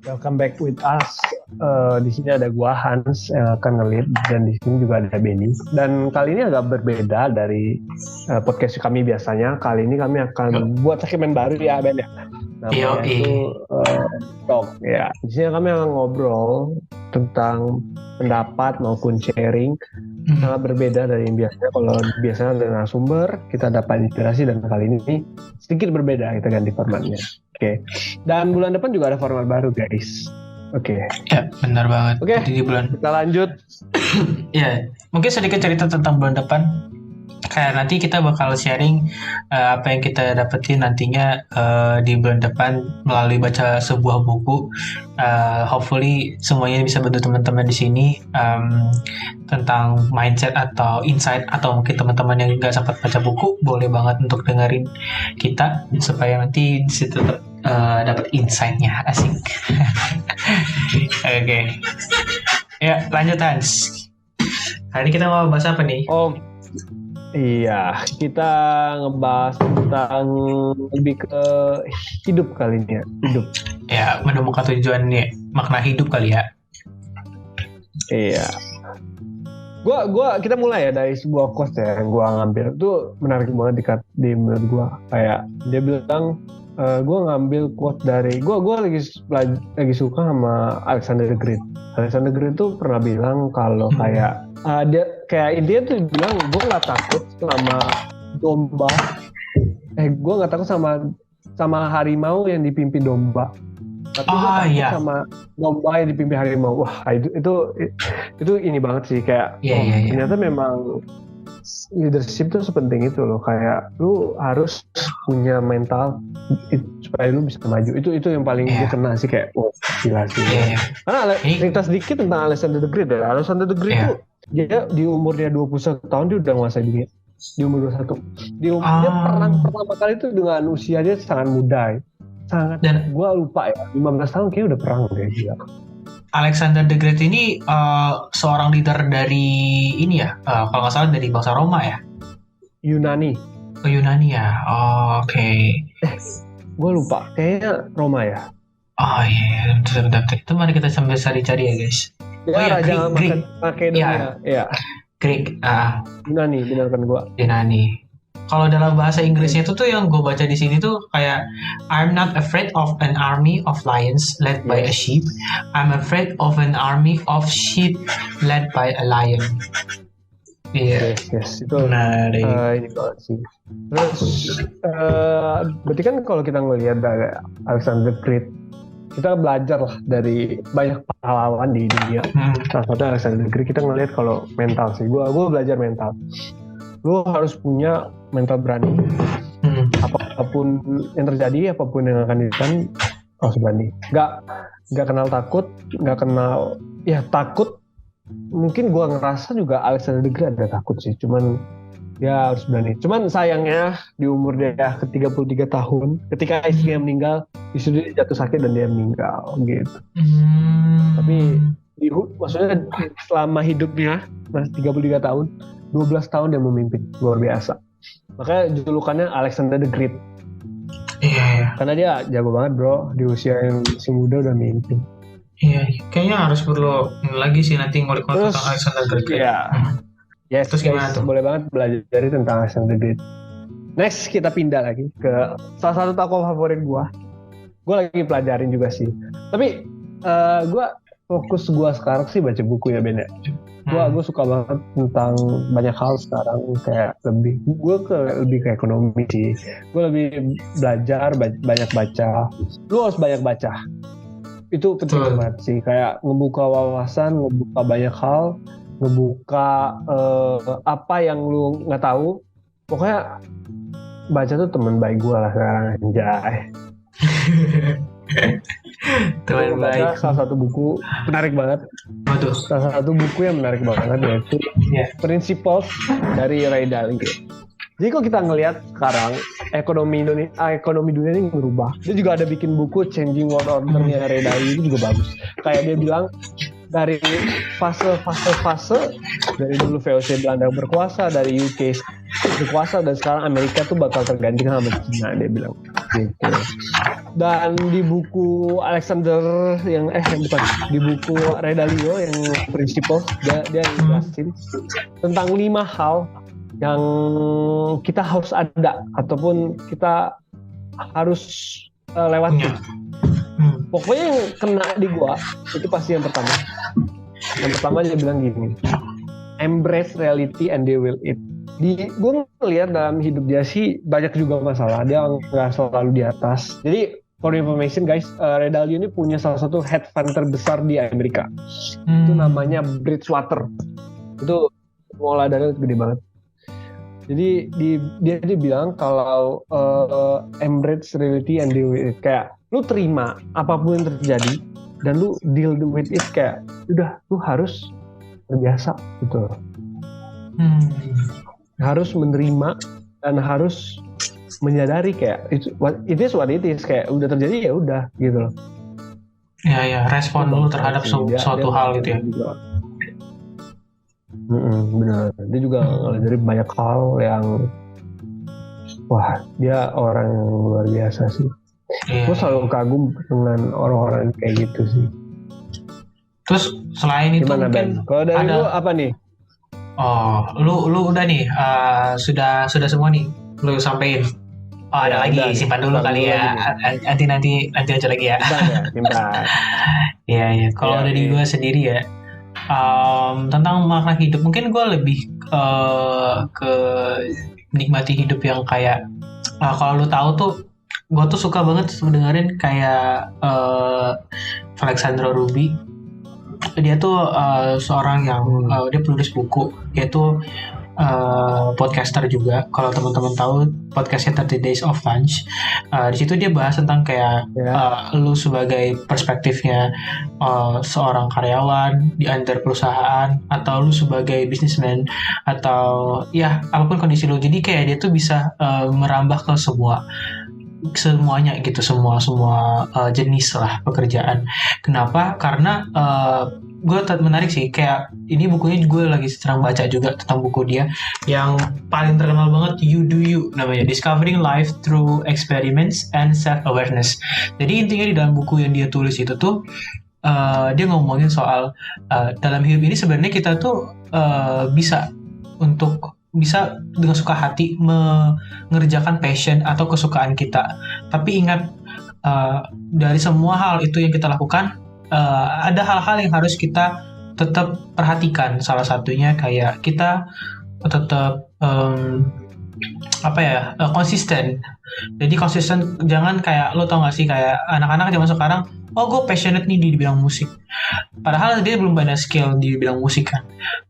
Welcome back with us. Di sini ada gua Hans yang akan nge-lead, dan di sini juga ada Benny. Dan kali ini agak berbeda dari podcast kami biasanya. Kali ini kami akan buat segmen baru ya, Ben ya. Namanya itu talk ya. Di sini kami akan ngobrol tentang pendapat maupun sharing. Sangat berbeda dari yang biasanya. Kalau biasanya dengan sumber kita dapat inspirasi, dan kali ini sedikit berbeda, kita ganti formatnya. Oke. Dan bulan depan juga ada format baru, guys. Oke. Ya, benar banget. Oke. Di bulan Kita lanjut. Ya, mungkin sedikit cerita tentang bulan depan. Kayak nanti kita bakal sharing apa yang kita dapetin nantinya di bulan depan melalui baca sebuah buku. Hopefully semuanya bisa bantu teman-teman di sini tentang mindset atau insight, atau mungkin teman-teman yang nggak sempat baca buku boleh banget untuk dengerin kita supaya nanti di situ tetap dapat insight-nya. Asik. Oke. Ya, lanjut Hans. Hari ini kita mau bahas apa nih? Iya, kita ngebahas tentang lebih ke hidup kali ini ya. Hidup. Ya, menemukan tujuannya, makna hidup kali ya. Iya. Kita mulai ya dari sebuah quote ya yang gua ngambil. Itu menarik banget di menurut gua. Kayak dia bilang, gua ngambil quote dari gua lagi suka sama Alexander the Great. Alexander the Great tuh pernah bilang kalau kayak dia kayak intinya tuh bilang, gue nggak takut sama domba, gue nggak takut sama harimau yang dipimpin domba, tapi gue takut sama domba yang dipimpin harimau. Wah, itu ini banget sih, kayak ternyata memang leadership tuh sepenting itu loh. Kayak lu harus punya mental supaya lu bisa maju. Itu yang paling gue kena sih, kayak gila sih. Karena cerita sedikit tentang Alexander the Great ya. Alexander the Great tuh dia di umurnya 21 tahun dia udah menguasai dunia. Di umur 21. Dia perang pertama kali itu dengan usia dia sangat muda. Dan gue lupa ya, 15 tahun kayaknya udah perang deh dia. Alexander the Great ini seorang leader dari ini ya, kalau nggak salah dari bangsa Roma ya? Yunani. Oh, Yunani ya. Oh, oke. Gue lupa, kayaknya Roma ya. Oh iya, bentar. Itu mari kita sambil cari-cari ya guys. Ya, Raja Makedonia. Ya. Greek. Yunani, benar kan gue? Yunani. Kalau dalam bahasa Inggrisnya itu tuh yang gue baca di sini tuh kayak I'm not afraid of an army of lions led by a sheep. I'm afraid of an army of sheep led by a lion. Iya. Yes. Itu ini banget sih. Terus berarti kan kalau kita ngelihat dari Alexander the Great, kita belajar lah dari banyak pahlawan di dunia. Salah satu Alexander the Great, kita ngelihat kalau mental sih. Gue belajar mental. Lu harus punya mental berani. Apapun yang terjadi, apapun yang akan dilakukan, harus berani. Gak kenal takut, gak kenal takut. Mungkin gue ngerasa juga Alexander the Great ada takut sih, cuman dia harus berani. Cuman sayangnya di umur dia ke 33 tahun, ketika istrinya meninggal, istri dia jatuh sakit dan dia meninggal gitu. Tapi maksudnya selama hidupnya masih 33 tahun, 12 tahun dia memimpin, luar biasa. Makanya julukannya Alexander the Great. Iya. Karena dia jago banget bro, di usia yang masih muda udah memimpin. Iya, kayaknya harus perlu lagi sih nanti ngulik tentang Alexander the Great. Iya. Yes, terus gimana tuh? Boleh banget belajar dari tentang Alexander the Great. Next kita pindah lagi ke salah satu tokoh favorit gue. Gue lagi pelajarin juga sih. Tapi fokus gue sekarang sih baca buku ya Ben ya. Gue suka banget tentang banyak hal sekarang, kayak lebih ke ekonomi sih. Gue lebih belajar, banyak baca. Lu harus banyak baca. Itu penting banget sih, kayak ngebuka wawasan, ngebuka banyak hal, ngebuka apa yang lu nggak tahu. Pokoknya baca tuh teman baik gue lah sekarang, anjay. Teman baik. Salah satu buku menarik banget. Salah satu buku yang menarik banget yaitu Principles dari Ray Dalio. Jadi kalau kita ngelihat sekarang ekonomi dunia ini berubah. Dia juga ada bikin buku Changing World Order-nya Ray Dalio, itu juga bagus. Kayak dia bilang dari fase dari dulu VOC Belanda berkuasa, dari UK berkuasa, dan sekarang Amerika tuh bakal tergantikan sama Cina, dia bilang. gitu. Dan di buku Alexander di buku Ray Dalio yang Principles, dia jelasin tentang 5 hal yang kita harus ada ataupun kita harus lewati. Pokoknya yang kena di gua itu pasti yang pertama. Yang pertama dia bilang gini, embrace reality and deal with it. Gue ngeliat dalam hidup dia sih banyak juga masalah, dia nggak selalu di atas. Jadi for information guys, Ray Dalio ini punya salah satu hedge fund terbesar di Amerika. Itu namanya Bridgewater. Itu pengelola dana gede banget. Jadi dia bilang kalau embrace reality and deal with it, kayak lu terima apapun yang terjadi dan lu deal with it, kayak udah lu harus terbiasa gitu. Harus menerima dan harus menyadari kayak it is what it is, kayak udah terjadi ya udah gitu loh. Ya respon dulu terhadap suatu hal gitu ya. Benar. Dia juga ngelajarin banyak hal yang wah, dia orang yang luar biasa sih. Gue selalu kagum dengan orang-orang kayak gitu sih. Terus selain itu gimana, mungkin Ben? Kalau dari lu apa nih? Oh, lu udah nih, sudah semua nih, lu sampein. Oh, ada lagi, udah, simpan dulu kali ya. Nanti aja lagi ya. Simpan. Iya. Kalau dari gue sendiri ya, tentang makna hidup, mungkin gue lebih ke menikmati hidup yang kayak, kalau lu tahu tuh, gue tuh suka banget dengerin kayak Alexandra Ruby. Dia tuh seorang yang dia penulis buku, dia tuh podcaster juga. Kalau teman-teman tahu podcastnya 30 Days of Lunch, di situ dia bahas tentang kayak lu sebagai perspektifnya seorang karyawan di under perusahaan, atau lu sebagai businessman, atau ya apapun kondisi lu. Jadi kayak dia tuh bisa merambah ke semuanya gitu, semua jenis lah pekerjaan. Kenapa? Karena gue menarik sih, kayak ini bukunya gue lagi sedang baca juga tentang buku dia yang paling terkenal banget, You Do You namanya, Discovering Life Through Experiments and Self-Awareness. Jadi intinya di dalam buku yang dia tulis itu tuh dia ngomongin soal dalam hidup ini sebenarnya kita tuh bisa dengan suka hati mengerjakan passion atau kesukaan kita. Tapi ingat, dari semua hal itu yang kita lakukan, ada hal-hal yang harus kita tetap perhatikan. Salah satunya kayak kita tetap konsisten. Jadi konsisten, jangan kayak lo tau gak sih, kayak anak-anak zaman sekarang, oh gue passionate nih di bidang musik, padahal dia belum banyak skill di bidang musik kan.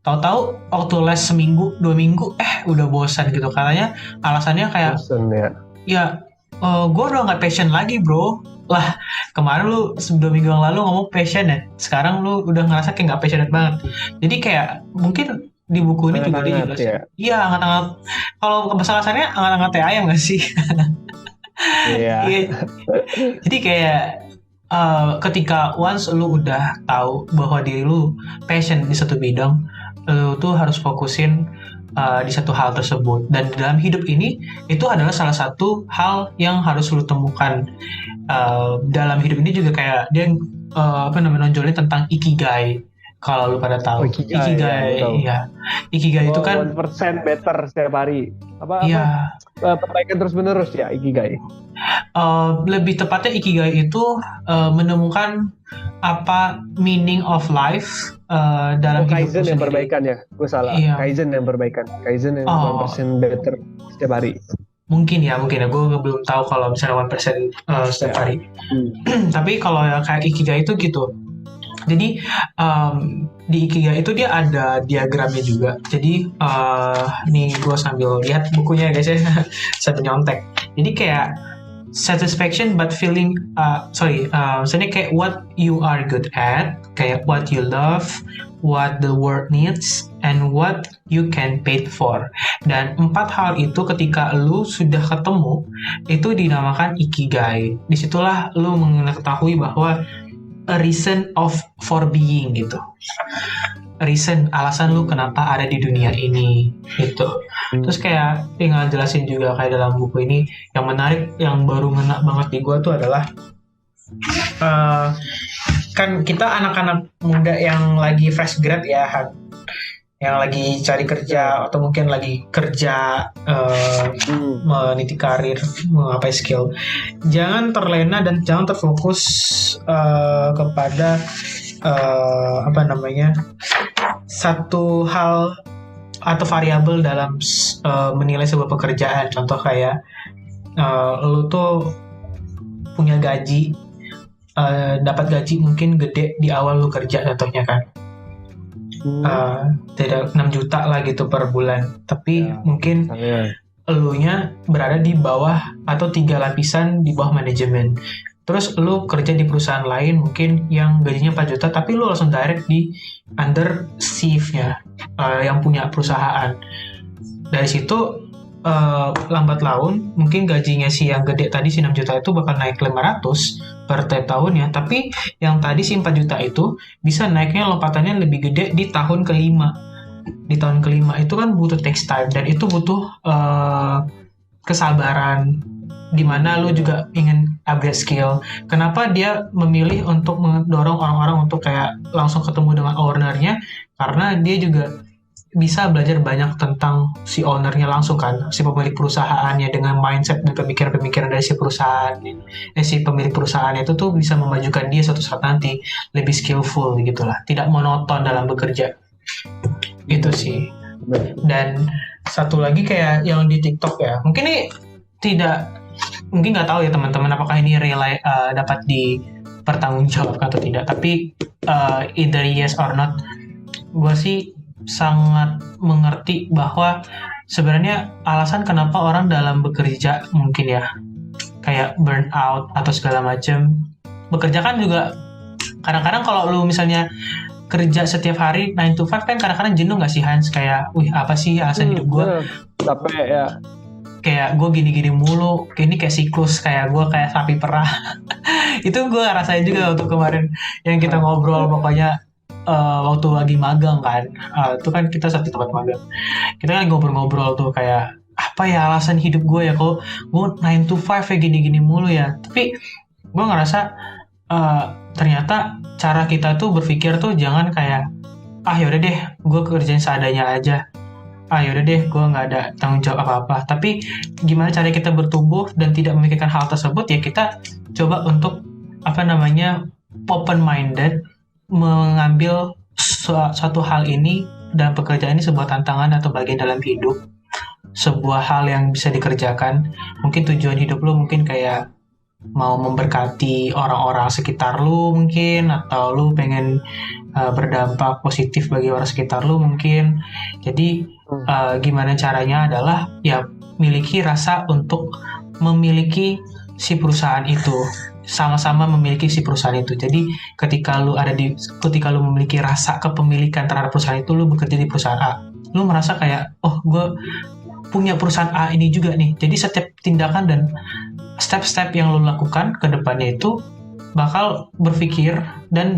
Tahu-tahu waktu les seminggu 2 minggu udah bosan gitu, katanya alasannya kayak bosan ya gue udah nggak passion lagi bro. Lah kemarin lu 2 minggu yang lalu ngomong passionate, sekarang lu udah ngerasa kayak nggak passionate banget. Jadi kayak mungkin di buku ini juga dia jelasin, iya hangat-hangat. Kalau bahasa kasarnya hangat-hangat teh ayam nggak sih? Iya. Jadi kayak ketika once lu udah tahu bahwa diri lu passion di satu bidang, lu tuh harus fokusin di satu hal tersebut. Dan dalam hidup ini itu adalah salah satu hal yang harus lu temukan. Dalam hidup ini juga kayak dia nonjolin tentang ikigai. Kalau lu pada tahu ikigai itu kan 1% better setiap hari. Perbaikan terus menerus ya ikigai. Lebih tepatnya ikigai itu menemukan apa meaning of life dalam hidup Kaizen yang perbaikan ya, gue salah. Kaizen yang perbaikan, Kaizen yang 1% better setiap hari. Mungkin ya gue belum tahu kalau misalnya 1% setiap hari. Tapi kalau yang kayak ikigai itu gitu. Jadi di ikigai itu dia ada diagramnya juga. Jadi nih gue sambil lihat bukunya guys ya, saya nyontek. Jadi kayak satisfaction but feeling misalnya kayak what you are good at, kayak what you love, what the world needs, and what you can pay for. Dan 4 hal itu ketika lu sudah ketemu, itu dinamakan ikigai. Disitulah lu mengetahui bahwa a reason for being gitu. reason, alasan lu kenapa ada di dunia ini gitu. Terus kayak tinggal jelasin juga kayak dalam buku ini yang menarik, yang baru ngena banget di gua tuh adalah eh, kan kita anak-anak muda yang lagi fresh grad ya, yang lagi cari kerja atau mungkin lagi kerja, meniti karir, mengapai skill. Jangan terlena dan jangan terfokus kepada apa namanya, satu hal atau variabel dalam menilai sebuah pekerjaan. Contoh kayak lu tuh punya gaji, dapat gaji mungkin gede di awal lu kerja contohnya kan. Tidak 6 juta lah gitu per bulan, tapi mungkin elunya berada di bawah atau 3 lapisan di bawah manajemen. Terus lu kerja di perusahaan lain mungkin yang gajinya 4 juta, tapi lu langsung direct di under chief-nya, yang punya perusahaan. Dari situ lambat laun mungkin gajinya si yang gede tadi si 6 juta itu bakal naik 500 per tahunnya, tapi yang tadi si 4 juta itu bisa naiknya lompatannya lebih gede di tahun kelima. Di tahun kelima itu kan butuh takes time dan itu butuh kesabaran, dimana lu juga ingin upgrade skill. Kenapa dia memilih untuk mendorong orang-orang untuk kayak langsung ketemu dengan ownernya? Karena dia juga bisa belajar banyak tentang si ownernya langsung kan, si pemilik perusahaannya, dengan mindset dan pemikiran-pemikiran dari si perusahaan. Si pemilik perusahaan itu tuh bisa memajukan dia suatu saat nanti lebih skillful gitulah, tidak monoton dalam bekerja. Itu sih. Dan satu lagi kayak yang di TikTok ya, mungkin ini mungkin nggak tahu ya teman-teman apakah ini dapat dipertanggungjawabkan atau tidak, tapi either yes or not, gue sih sangat mengerti bahwa sebenarnya alasan kenapa orang dalam bekerja mungkin ya kayak burn out atau segala macam. Bekerja kan juga kadang-kadang kalau lu misalnya kerja setiap hari 9 to 5 kan kadang-kadang jenuh gak sih Hans? Kayak apa sih alasan hidup gue? Capek ya. Kayak gue gini-gini mulu, ini kayak siklus, kayak gue kayak sapi perah. Itu gue rasain juga waktu kemarin yang kita ngobrol, pokoknya waktu lagi magang kan, itu kan kita satu tempat magang, kita kan ngobrol-ngobrol tuh kayak apa ya alasan hidup gue ya, kok gue 9 to 5 ya gini-gini mulu ya. Tapi gue ngerasa ternyata cara kita tuh berpikir tuh jangan kayak yaudah deh gue kerjain seadanya aja, yaudah deh gue nggak ada tanggung jawab apa-apa. Tapi gimana cara kita bertumbuh dan tidak memikirkan hal tersebut, ya kita coba untuk open minded, mengambil suatu hal ini dan pekerjaan ini sebuah tantangan atau bagian dalam hidup, sebuah hal yang bisa dikerjakan. Mungkin tujuan hidup lu mungkin kayak mau memberkati orang-orang sekitar lu mungkin, atau lu pengen berdampak positif bagi orang sekitar lu mungkin. Jadi gimana caranya adalah ya miliki rasa untuk memiliki si perusahaan itu, sama-sama memiliki si perusahaan itu. Jadi ketika lu memiliki rasa kepemilikan terhadap perusahaan itu, lu bekerja di perusahaan A, lu merasa kayak gue punya perusahaan A ini juga nih. Jadi setiap tindakan dan step-step yang lu lakukan ke depannya itu bakal berpikir dan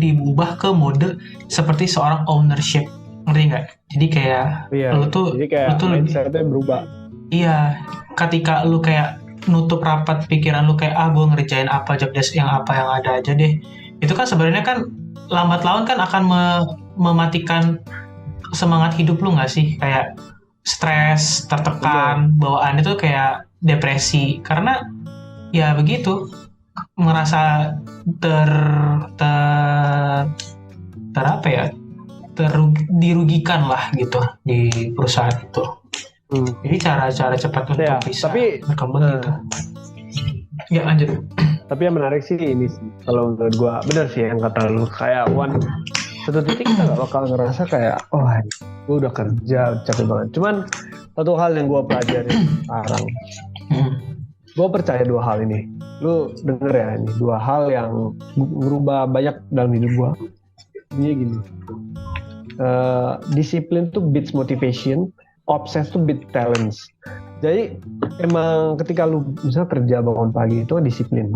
diubah ke mode seperti seorang ownership, ngerti nggak? Jadi kayak lu tuh mindsetnya berubah. Iya, ketika lu kayak nutup rapat pikiran lu kayak gue ngerjain apa, job desk yang ada aja deh, itu kan sebenarnya kan lambat laun kan akan mematikan semangat hidup lu nggak sih? Kayak stres, tertekan, bawaan itu kayak depresi, karena ya begitu, merasa dirugikan lah gitu di perusahaan itu. Jadi cara cepat untuk bisa berkembang gitu. Ya lanjut. Tapi yang menarik sih ini sih, kalau menurut gue benar sih yang kata lu, kayak satu titik kita gak bakal ngerasa kayak gue udah kerja capek banget. Cuman satu hal yang gue pelajari sekarang, gue percaya 2 hal ini. Lu denger ya, ini 2 hal yang berubah banyak dalam hidup gue. Dia gini, disiplin tuh beats motivation, obsess tuh beats talents. Jadi emang ketika lu misalnya kerja bangun pagi itu kan disiplin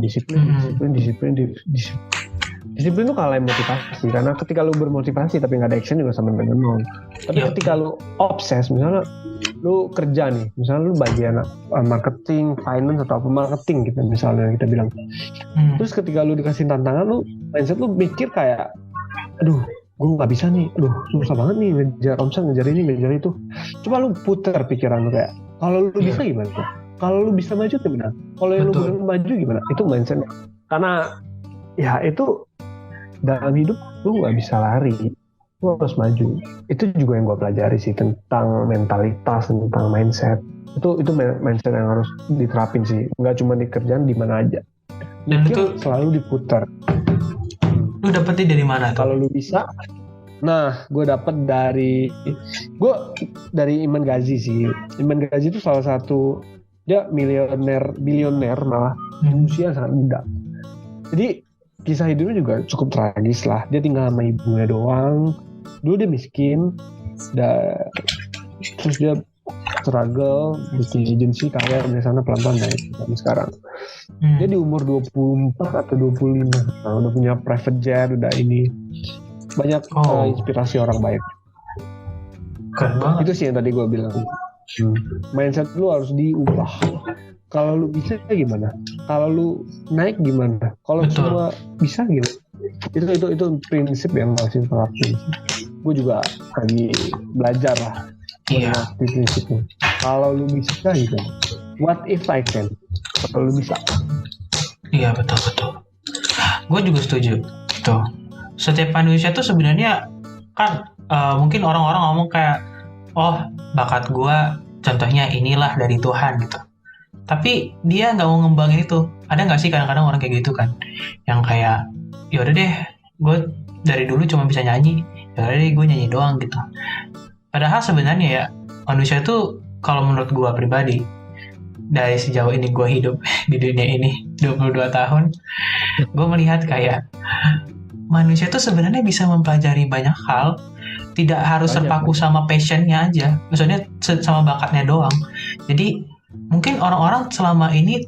Disiplin itu kalah motivasi, karena ketika lu bermotivasi tapi nggak ada action juga sama dengan nol. Tapi ketika lu obses, misalnya lu kerja nih, misalnya lu bagian marketing, finance atau apa marketing gitu misalnya kita bilang. Terus ketika lu dikasih tantangan, lu mindset lu mikir kayak, aduh, gue nggak bisa nih, aduh susah banget nih ngejar omset, ngejar ini, ngejar itu. Coba lu putar pikiran lu kayak, kalau lu bisa gimana? Kalau lu bisa maju gimana? Kalau lu belum maju gimana? Itu mindsetnya. Karena ya itu dalam hidup lu nggak bisa lari, lu harus maju. Itu juga yang gue pelajari sih tentang mentalitas, tentang mindset. Itu mindset yang harus diterapin sih, nggak cuma di kerjaan, di mana aja. Dan itu selalu diputar. Lu dapetin dari mana tuh? Kalau lu bisa, nah gue dapet dari Iman Ghazi sih. Iman Ghazi itu salah satu, dia bilioner malah, usia sangat muda. Jadi kisah hidupnya juga cukup tragis lah. Dia tinggal sama ibunya doang. Dulu dia miskin, terus dia struggle bikin agensi, kaya dari sana pelan-pelan naik sampai sekarang. Dia di umur 24 atau 25, udah punya private jet, udah ini banyak inspirasi orang baik. Keren banget. Itu sih yang tadi gue bilang. Mindset lu harus diubah. Kalau lu bisa gimana? Kalau lu naik gimana? Kalau semua bisa gimana? Itu prinsip yang harus diterapin. Gue juga lagi belajar lah. Iya. Prinsipnya. Kalau lu bisa gimana? What if I can? Kalau lu bisa. Iya, betul. Gue juga setuju. Tuh. Setiap manusia tuh sebenarnya kan mungkin orang-orang ngomong kayak, oh bakat gue contohnya inilah dari Tuhan gitu. Tapi dia nggak mau ngembangin itu. Ada nggak sih kadang-kadang orang kayak gitu kan, yang kayak yaudah deh, gue dari dulu cuma bisa nyanyi, yaudah deh gue nyanyi doang gitu. Padahal sebenarnya ya manusia itu, kalau menurut gue pribadi, dari sejauh ini gue hidup di dunia ini 22 tahun, gue melihat kayak manusia itu sebenarnya bisa mempelajari banyak hal, tidak harus terpaku sama passionnya aja, maksudnya sama bakatnya doang. Jadi mungkin orang-orang selama ini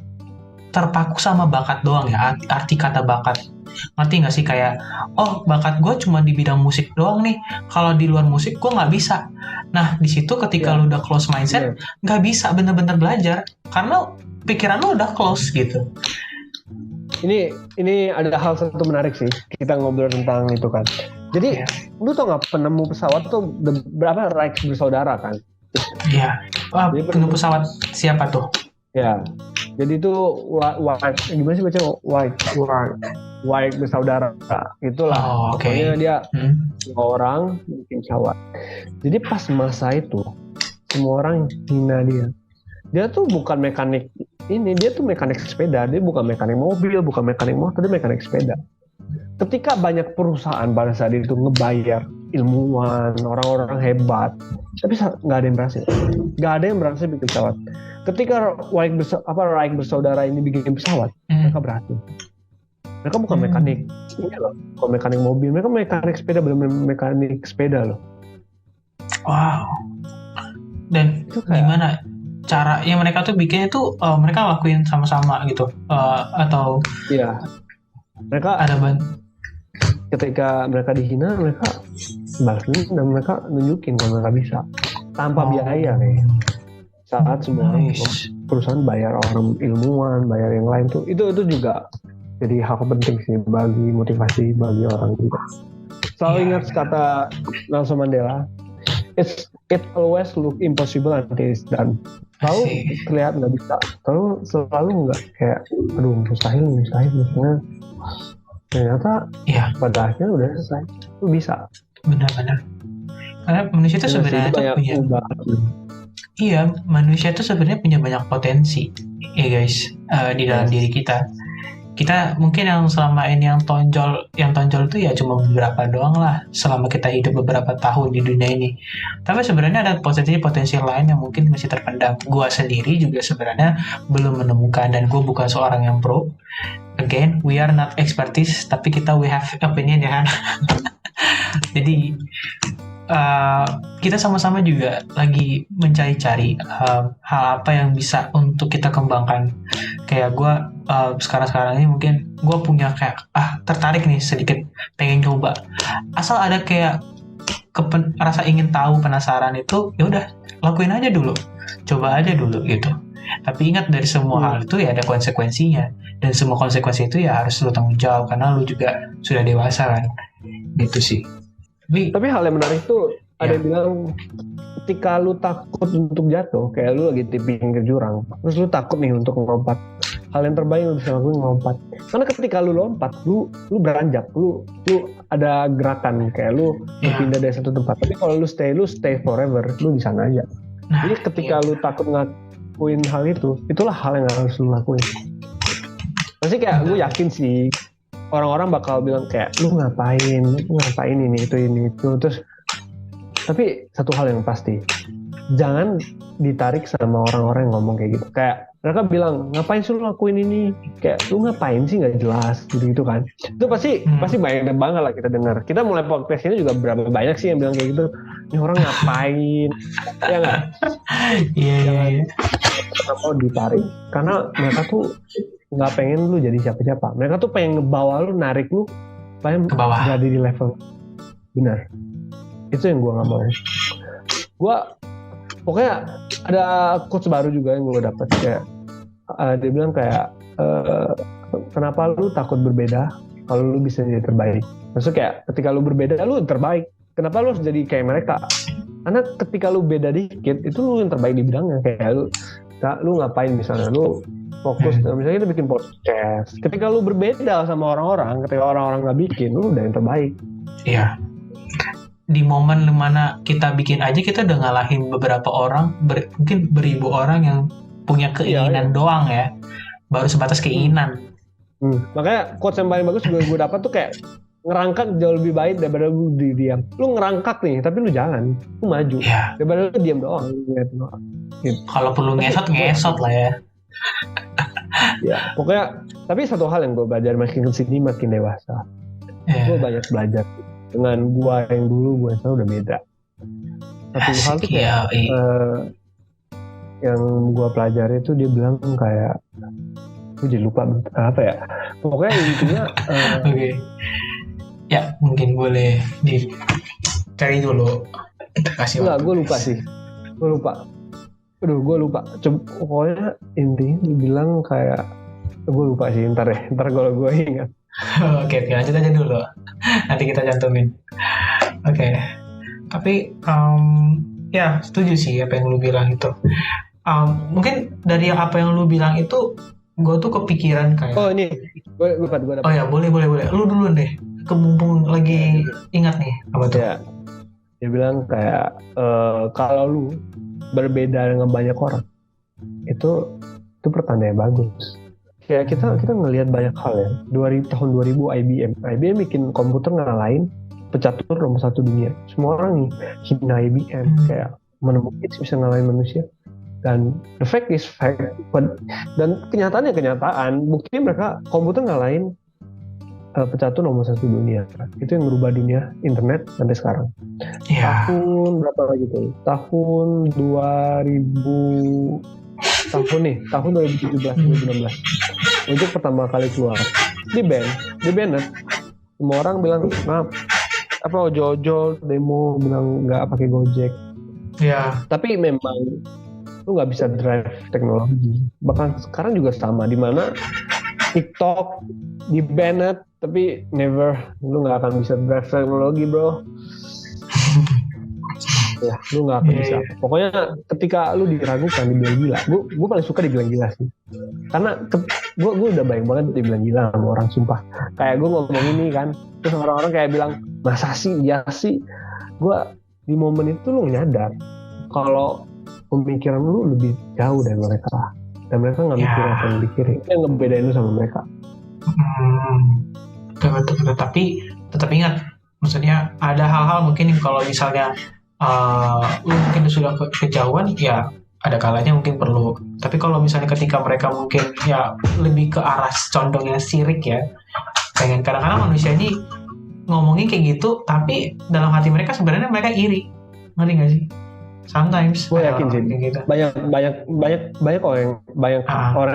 terpaku sama bakat doang ya, arti kata bakat. Ngerti gak sih, kayak oh bakat gue cuma di bidang musik doang nih, kalau di luar musik gue gak bisa. Nah di situ ketika lu udah close mindset, gak bisa bener-bener belajar karena pikiran lu udah close gitu. Ini ada hal satu menarik sih, kita ngobrol tentang itu kan. Jadi lu tau gak penemu pesawat tuh berapa Wright bersaudara kan? Iya. Penemu pesawat siapa tuh? Ya, jadi itu gimana sih baca White bersaudara, itulah. Pokoknya dia orang bikin pesawat. Jadi pas masa itu semua orang hina dia. Dia tuh bukan mekanik ini, dia tuh mekanik sepeda. Dia bukan mekanik mobil, bukan mekanik motor, dia mekanik sepeda. Ketika banyak perusahaan pada saat itu ngebayar ilmuwan, orang-orang hebat, tapi nggak ada yang berhasil bikin pesawat. Ketika Wright bersaudara ini bikin pesawat, mereka berhasil. Mereka bukan mekanik, bukan mekanik mobil, mereka mekanik sepeda, benar-benar mekanik sepeda loh. Wow. Dan gimana cara yang mereka tuh bikinnya tuh, mereka lakuin sama-sama gitu, atau? Iya. Mereka ada ketika mereka dihina, mereka balik dan mereka nunjukin kalau mereka bisa tanpa biaya nih. Saat semua perusahaan bayar orang ilmuwan, bayar yang lain tuh, itu juga jadi hal penting sih bagi motivasi bagi orang juga. Selalu ingat kata Nelson Mandela, it always look impossible until it's done. Selalu terlihat nggak bisa, selalu nggak kayak aduh mustahil ternyata pada akhirnya udah selesai, lu bisa. Benar-benar, karena manusia itu sebenarnya manusia itu sebenarnya punya banyak potensi ya guys, di dalam diri kita. Kita mungkin yang selama ini yang tonjol itu ya cuma beberapa doang lah selama kita hidup beberapa tahun di dunia ini. Tapi sebenarnya ada potensi lain yang mungkin masih terpendam. Gua sendiri juga sebenarnya belum menemukan, dan gue bukan seorang yang pro. Again, we are not expertise, tapi we have opinion ya kan. Jadi kita sama-sama juga lagi mencari-cari hal apa yang bisa untuk kita kembangkan kayak gue sekarang ini mungkin gue punya kayak tertarik nih sedikit pengen coba, asal ada kayak rasa ingin tahu, penasaran, itu ya udah lakuin aja dulu, coba aja dulu gitu. Tapi ingat, dari semua hal itu ya ada konsekuensinya, dan semua konsekuensi itu ya harus lu tanggung jawab karena lu juga sudah dewasa kan, gitu sih. Tapi hal yang menarik tuh ada yang bilang ketika lu takut untuk jatuh, kayak lu lagi di pinggir jurang, terus lu takut nih untuk melompat, hal yang terbaik lu bisa lakuin melompat. Karena ketika lu lompat, lu beranjak, lu ada gerakan, kayak lu berpindah dari satu tempat. Tapi kalau lu stay forever, lu di sana aja. Jadi ketika lu takut ngakuin hal itu, itulah hal yang harus lu lakuin. Pasti kayak gue yakin sih orang-orang bakal bilang kayak lu ngapain ini itu. Terus tapi satu hal yang pasti, jangan ditarik sama orang-orang yang ngomong kayak gitu. Kayak mereka bilang, ngapain sih lu lakuin ini? Kayak lu ngapain sih, nggak jelas gitu kan. Itu pasti banyak banget lah kita dengar. Kita mulai podcast ini juga berapa banyak sih yang bilang kayak gitu. Ini orang ngapain? Ya nggak? Iya. Kenapa mau ditarik? Karena mereka tuh nggak pengen lu jadi siapa-siapa. Mereka tuh pengen ngebawa lu, narik lu, pengen jadi di level. Benar. Itu yang gue nggak mau. Gue pokoknya ada quotes baru juga yang gue dapet, kayak dia bilang kayak kenapa lu takut berbeda kalau lu bisa jadi terbaik. Maksudnya kayak ketika lu berbeda lu terbaik, kenapa lu harus jadi kayak mereka? Karena ketika lu beda dikit itu lu yang terbaik di bidangnya. Kayak lu ngapain misalnya, lu fokus, misalnya kita bikin podcast, ketika lu berbeda sama orang-orang, ketika orang-orang nggak bikin, lu udah yang terbaik. Iya. Di momen dimana kita bikin aja, kita udah ngalahin beberapa orang, mungkin beribu orang yang punya keinginan doang ya, baru sebatas keinginan. Makanya quotes yang paling bagus gue dapat tuh kayak, ngerangkak jauh lebih baik daripada lu diam. Lu ngerangkak nih, tapi lu jalan, lu maju, daripada lu diam doang. Gitu. Kalau perlu ngesot lah ya. Ya, pokoknya. Tapi satu hal yang gue belajar makin kesini makin dewasa, gue banyak belajar. Dengan gua yang dulu, gua sekarang udah beda. Satu hal tuh kayak yang gua pelajari itu, dia bilang kayak, gua jadi lupa apa ya. Pokoknya intinya. Oke. Ya mungkin boleh dicari dulu. Kita kasih. Enggak, gua lupa sih. Gua lupa. Pokoknya intinya dibilang kayak, gua lupa sih. Ntar kalau gua ingat. Oke, lanjut aja dulu. Nanti kita cantumin. Oke. Tapi ya setuju sih apa yang lu bilang itu. Mungkin dari apa yang lu bilang itu, gue tuh kepikiran kayak. Oh ini, gue dapat. Oh ya, boleh. Lu duluan deh. Kemumpung lagi ingat nih apa tuh? Ya. Dia bilang kayak kalau lu berbeda dengan banyak orang, itu pertanda yang bagus. Kayak kita ngelihat banyak hal ya. Tahun 2000 IBM bikin komputer ngalahin pecatur nomor 1 dunia. Semua orang nih hina IBM, kayak mana mungkin bisa ngalahin manusia. Dan the fact is fact, dan kenyataannya kenyataan. Buktinya mereka komputer ngalahin pecatur nomor 1 dunia. Itu yang merubah dunia internet sampai sekarang. Tahun berapa lagi tuh? Tahun 2017-2016. Untuk pertama kali keluar di Bennett, semua orang bilang apa ojol demo, bilang nggak pakai Gojek. Tapi memang lu nggak bisa drive teknologi. Bahkan sekarang juga sama, di mana TikTok di Bennett, tapi never lu nggak akan bisa drive teknologi, bro. Ya, lu nggak akan bisa. Pokoknya ketika lu diragukan, dibilang gila. Gue paling suka dibilang gila sih. Karena gue udah banyak banget dibilang gila sama orang, sumpah. Kayak gue ngomong ini kan, terus orang-orang kayak bilang, masa sih, ya sih. Gue di momen itu lu nyadar kalau pemikiran lu lebih jauh dari mereka. Dan mereka nggak mikir apa yang dipikirin. Itu yang ngebedain lu sama mereka. Betul. Tapi tetap ingat, maksudnya ada hal-hal mungkin kalau misalnya lu mungkin sudah kejauhan, ya ada kalanya mungkin perlu. Tapi kalau misalnya ketika mereka mungkin ya lebih ke arah condongnya sirik ya, pengen, kadang-kadang manusia ini ngomongin kayak gitu, tapi dalam hati mereka sebenarnya mereka iri, ngerti nggak sih? Sometimes gue yakin sih gitu. banyak orang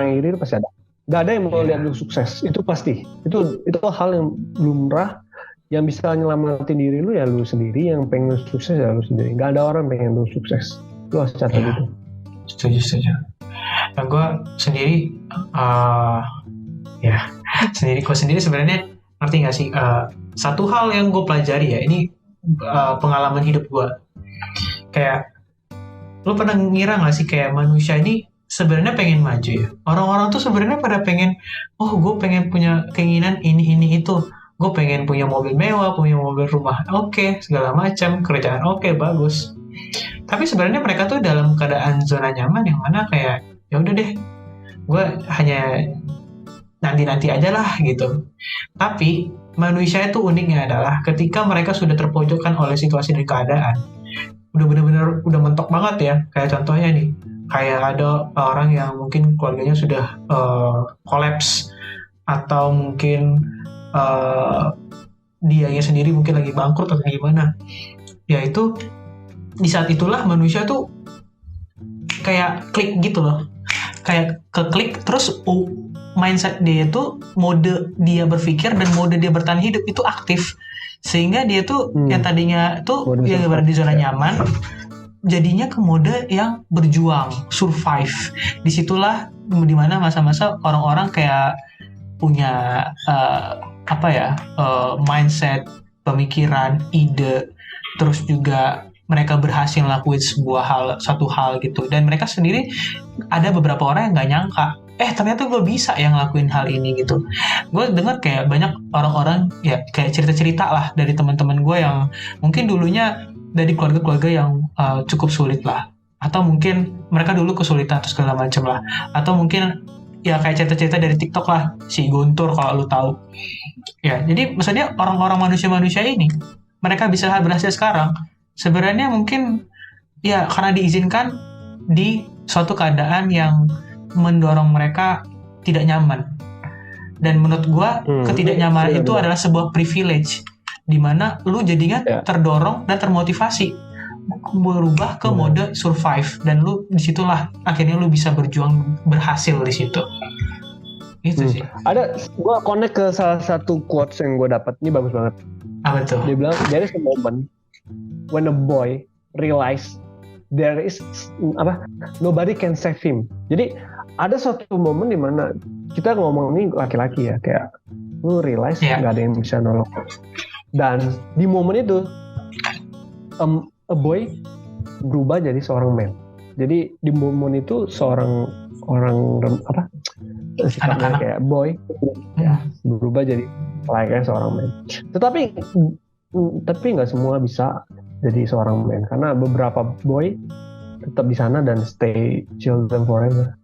yang iri itu pasti ada. Gak ada yang mau Iya. lihat lu sukses, itu pasti. Itu hal yang lumrah. Yang bisa nyelamatin diri lu ya lu sendiri, yang pengen lu sukses ya lu sendiri. Gak ada orang pengen lu sukses. Lu harus catat Iya. itu. Setuju. Nah, gue sendiri, eh ya, gue sendiri sebenarnya ngerti nggak sih, satu hal yang gue pelajari ya, ini pengalaman hidup gue. Kayak, lu pernah ngira nggak sih kayak manusia ini sebenarnya pengen maju ya? Orang-orang tuh sebenarnya pada pengen, oh gue pengen punya keinginan ini itu. Gue pengen punya mobil mewah, punya mobil rumah, oke, segala macam, kerjaan oke, bagus. Tapi sebenarnya mereka tuh dalam keadaan zona nyaman yang mana kayak, ya udah deh, gue hanya nanti-nanti aja lah gitu. Tapi manusia itu uniknya adalah ketika mereka sudah terpojokkan oleh situasi dan keadaan, udah bener-bener udah mentok banget ya. Kayak contohnya nih, kayak ada orang yang mungkin keluarganya sudah kolaps, atau mungkin dianya sendiri mungkin lagi bangkrut atau gimana. Ya itu di saat itulah manusia tuh kayak klik gitu loh, kayak keklik terus mindset dia itu, mode dia berpikir dan mode dia bertahan hidup itu aktif, sehingga dia tuh yang tadinya tuh Mode yang berada di zona nyaman jadinya ke mode yang berjuang, survive. Disitulah dimana masa-masa orang-orang kayak punya mindset, pemikiran, ide, terus juga mereka berhasil lakuin satu hal gitu, dan mereka sendiri ada beberapa orang yang nggak nyangka, ternyata gue bisa yang ngelakuin hal ini gitu. Gue dengar kayak banyak orang-orang ya, kayak cerita-cerita lah dari teman-teman gue yang mungkin dulunya dari keluarga-keluarga yang cukup sulit lah, atau mungkin mereka dulu kesulitan atau segala macam lah, atau mungkin ya kayak cerita-cerita dari TikTok lah, si Guntur kalau lu tahu. Ya, jadi maksudnya orang-orang manusia-manusia ini mereka bisa berhasil sekarang sebenarnya mungkin ya karena diizinkan di suatu keadaan yang mendorong mereka tidak nyaman. Dan menurut gua ketidaknyamanan itu adalah sebuah privilege, di mana lu jadinya terdorong dan termotivasi berubah ke mode survive, dan lu disitulah akhirnya lu bisa berjuang, berhasil di situ. Itu sih. Ada, gua connect ke salah satu quotes yang gua dapat, ini bagus banget. Apa tuh? Dia bilang there is a moment when a boy realize there is nobody can save him. Jadi ada suatu momen di mana kita ngomong ini laki-laki ya, kayak lu realize nggak ada yang bisa nolong. Dan di momen itu a boy berubah jadi seorang man. Jadi di momen itu anak-anak kayak boy ya berubah jadi layaknya seorang man. Tetapi nggak semua bisa jadi seorang man, karena beberapa boy tetap di sana dan stay children forever.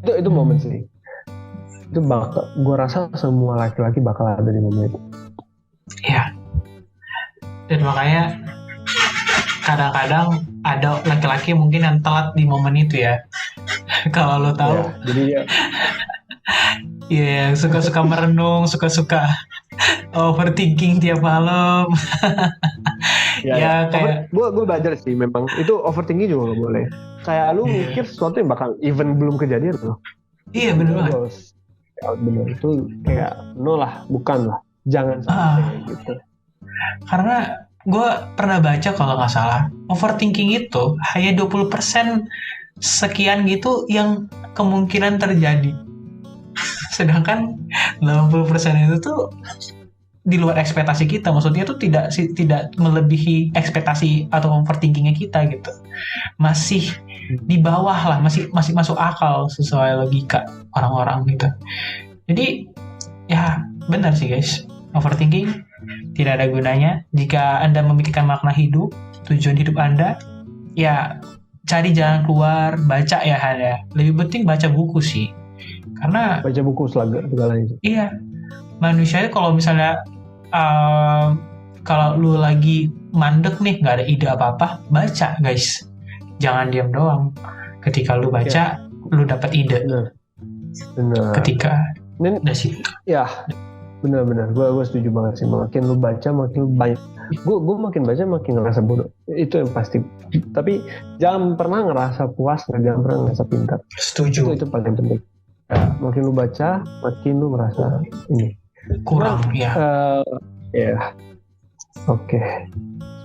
Itu momen sih. Itu gue rasa semua laki-laki bakal ada di momen itu. Iya. Dan makanya kadang-kadang ada laki-laki mungkin yang telat di momen itu ya. Kalau lo tahu. Ya, jadi Iya, suka-suka merenung, suka-suka overthinking tiap malam. ya kayak gue belajar sih, memang itu overthinking juga gak boleh. Kayak lu mikir sesuatu yang bakal even belum kejadian loh. Iya, bener banget. Bener, itu kayak bukan lah, jangan sampai gitu. Karena gue pernah baca kalau nggak salah, overthinking itu hanya 20% sekian gitu yang kemungkinan terjadi. Sedangkan 80% itu tuh di luar ekspektasi kita. Maksudnya tuh tidak melebihi ekspektasi atau overthinkingnya kita gitu. Masih di bawah lah, masih masuk akal sesuai logika orang-orang gitu. Jadi ya benar sih guys, overthinking tidak ada gunanya. Jika Anda memikirkan makna hidup, tujuan hidup Anda, ya cari jalan keluar, baca ya Anda. Lebih penting baca buku sih. Karena baca buku segala itu. Iya, manusia kalau misalnya kalau lu lagi mandek nih, nggak ada ide apa-apa, baca guys. Jangan diam doang. Ketika lu baca, lu dapat ide. Benar. Ketika dari situ. Ya, benar. Gue setuju banget sih. Makin lu baca, makin lu banyak. Gue makin baca, makin ngerasa bodoh. Itu yang pasti. Tapi jangan pernah ngerasa puas, jangan pernah ngerasa pintar. Setuju. Itu paling penting. Ya, makin lu baca, makin lu merasa ini. kurang ya. Ya, oke.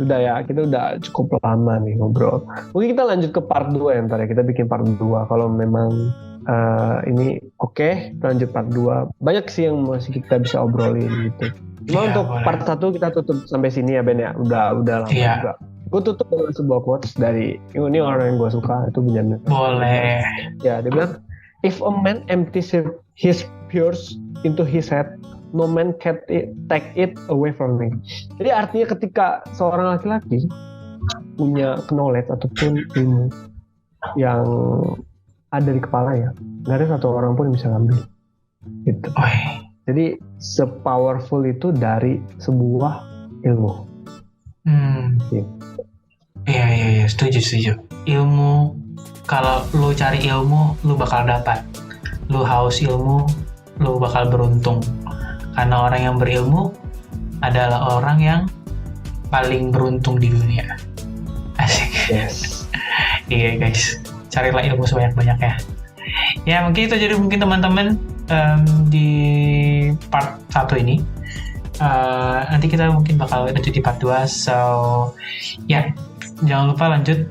Sudah ya, kita udah cukup lama nih ngobrol. Mungkin kita lanjut ke part 2 ya ntar ya. Kita bikin part 2 kalau memang ini oke, lanjut part 2. Banyak sih yang masih kita bisa obrolin gitu. Cuma Iya, untuk boleh. part 1 kita tutup sampai sini ya Ben ya. Udah lama Iya. juga. Gue tutup dengan sebuah quotes dari ini orang yang gue suka, itu Benjamin. Boleh. Ya, dia bilang, if a man empties his purse into his head, no man can take it away from me. Jadi artinya ketika seorang laki-laki punya knowledge ataupun ilmu yang ada di kepalanya, nggak ada satu orang pun yang bisa ngambil. Gitu. Jadi se-powerful itu dari sebuah ilmu. Iya, setuju. Ilmu, kalau lu cari ilmu, lu bakal dapat. Lu haus ilmu, lu bakal beruntung. Karena orang yang berilmu adalah orang yang paling beruntung di dunia. Asik. Yes. Iya guys, carilah ilmu sebanyak-banyaknya. Ya mungkin itu jadi mungkin teman-teman di part 1 ini. Nanti kita mungkin bakal lanjut di part 2. So ya, jangan lupa lanjut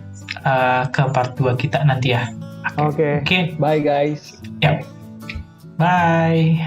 ke part 2 kita nanti ya. Oke. Bye guys. Yap. Bye.